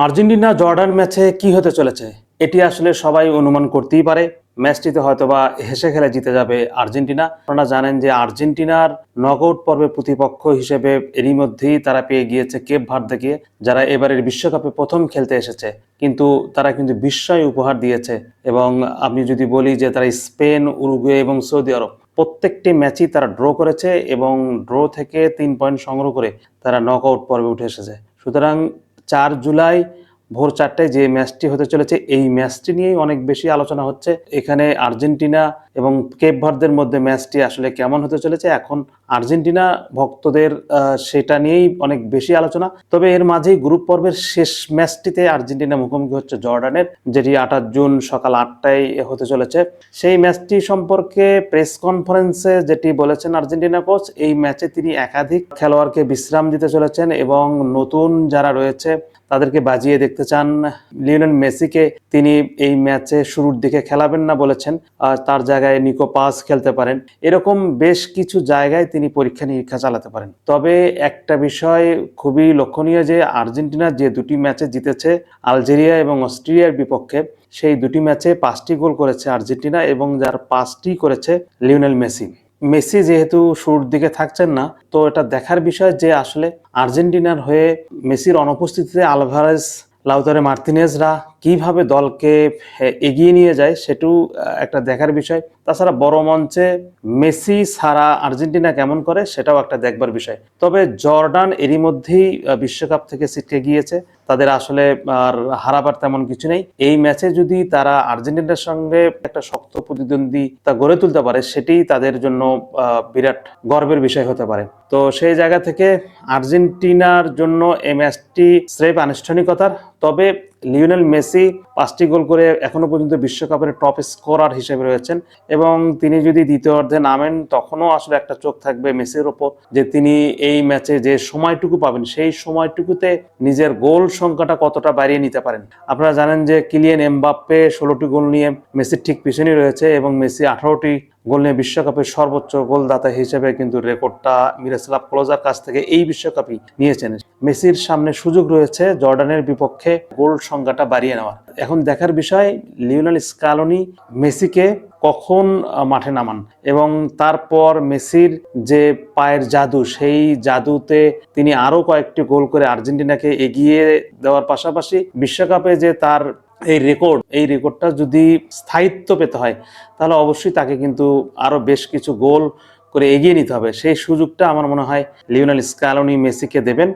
Argentina Jordan ম্যাচে কি হতে চলেছে এটি আসলে সবাই অনুমান করতেই পারে। ম্যাচটিতে হয়তোবা হেসে খেলে জিতে যাবে আর্জেন্টিনা। আপনারা জানেন যে আর্জেন্টিনার নকআউট পর্বের প্রতিপক্ষ হিসেবে এরই মধ্যেই তারা পেয়ে গিয়েছে কেপ ভার্দেকে, যারা এবারের বিশ্বকাপে প্রথম খেলতে এসেছে, কিন্তু তারা কিন্তু বিস্ময় উপহার দিয়েছে। এবং আমি যদি বলি যে তারা স্পেন, উরুগুয়ে এবং সৌদি আরব প্রত্যেকটি ম্যাচই তারা ড্র করেছে এবং ড্র থেকে 3 পয়েন্ট সংগ্রহ করে তারা নকআউট পর্বে উঠে এসেছে। সুতরাং 4 জুলাই ভোর 4টায় যে ম্যাচটি হতে চলেছে এই ম্যাচটি নিয়েই অনেক বেশি আলোচনা হচ্ছে। এখানে আর্জেন্টিনা এবং কেপ ভার্দের মধ্যে ম্যাচটি আসলে কেমন হতে চলেছে, এখন আর্জেন্টিনা ভক্তদের সেটা নিয়েই অনেক বেশি আলোচনা। তবে এর মাঝেই গ্রুপ পর্বের শেষ ম্যাচটিতে আর্জেন্টিনা মুখোমুখি হচ্ছে জর্ডানের, যেটি 28 জুন সকাল 8টায় হতে চলেছে। সেই ম্যাচটি সম্পর্কে প্রেস কনফারেন্সে যেটি বলেছেন আর্জেন্টিনা কোচ, এই ম্যাচে তিনি একাধিক খেলোয়াড়কে বিশ্রাম দিতে চলেছেন এবং নতুন যারা রয়েছে তাদেরকে বাজিয়ে দেখতে চান। লিওনেল মেসিকে তিনি এই ম্যাচে শুরুর দিকে খেলাবেন না বলেছেন, তার জায়গায় নিকো পাস খেলতে পারেন। এরকম বেশ কিছু জায়গায় তিনি পরীক্ষা নিরীক্ষা চালাতে পারেন। তবে একটা বিষয় খুবই লক্ষণীয় যে আর্জেন্টিনা যে দুটি ম্যাচে জিতেছে আলজেরিয়া এবং অস্ট্রেলিয়ার বিপক্ষে, সেই দুটি ম্যাচে 5টি গোল করেছে আর্জেন্টিনা এবং যার 5টি করেছে লিওনেল মেসি। মেসি যেহেতু শুরুর দিকে থাকছেন না, তো এটা দেখার বিষয় যে আসলে আর্জেন্টিনার হয়ে মেসির অনুপস্থিতিতে আলভারেজ, লাউতারো মার্তিনেজরা কিভাবে দলকে এগিয়ে নিয়ে যায় সেটাও একটা দেখার বিষয়। তাছাড়া বড় মঞ্চে মেসি ছাড়া আর্জেন্টিনা কেমন করে সেটাও একটা দেখবার বিষয়। তবে জর্ডান এরই মধ্যেই বিশ্বকাপ থেকে ছিটকে গিয়েছে, তাদের আসলে আর হারাবার তেমন কিছু নেই। এই ম্যাচে যদি তারা আর্জেন্টিনার সঙ্গে একটা শক্ত প্রতিদ্বন্দ্বিতা গড়ে তুলতে পারে সেটি তাদের জন্য বিরাট গর্বের বিষয় হতে পারে। তো সেই জায়গা থেকে আর্জেন্টিনার জন্য এই ম্যাচটি স্রেফ আনুষ্ঠানিকতার। তবে লিওনেল মেসি 5টি গোল করে এখনো পর্যন্ত বিশ্বকাপের টপ স্কোরার হিসেবে রয়েছেন এবং তিনি যদি দ্বিতীয় অর্ধে নামেন তখনও আসলে একটা চোখ থাকবে মেসির ওপর, যে তিনি এই ম্যাচে যে সময়টুকু পাবেন সেই সময়টুকুতে নিজের গোল সংখ্যাটা কতটা বাড়িয়ে নিতে পারেন। আপনারা জানেন যে কিলিয়ান এমবাপ্পে 16টি গোল নিয়ে মেসির ঠিক পিছনেই রয়েছে এবং মেসি 18টি গোল নিয়ে বিশ্বকাপের সর্বোচ্চ গোলদাতা হিসেবে কিন্তু রেকর্ডটা মিরোস্লাভ ক্লোজার কাছ থেকে এই বিশ্বকাপই নিয়েছেন। মেসির সামনে সুযোগ রয়েছে জর্ডানের বিপক্ষে গোল সংখ্যাটা বাড়িয়ে নেওয়ার। এখন দেখার বিষয় লিওনেল স্কালোনি মেসিকে কখন মাঠে নামান এবং তারপর মেসির যে পায়ের জাদু, সেই জাদুতে তিনি আরো কয়েকটি গোল করে আর্জেন্টিনাকে এগিয়ে দেওয়ার পাশাপাশি বিশ্বকাপে যে তার এই রেকর্ডটা যদি স্থায়িত্ব পেতে হয় তাহলে অবশ্যই তাকে কিন্তু আরো বেশ কিছু গোল করে এগিয়ে নিতে হবে। সেই সুযোগটা আমার মনে হয় লিওনেল স্কালোনি মেসিকে দেবেন।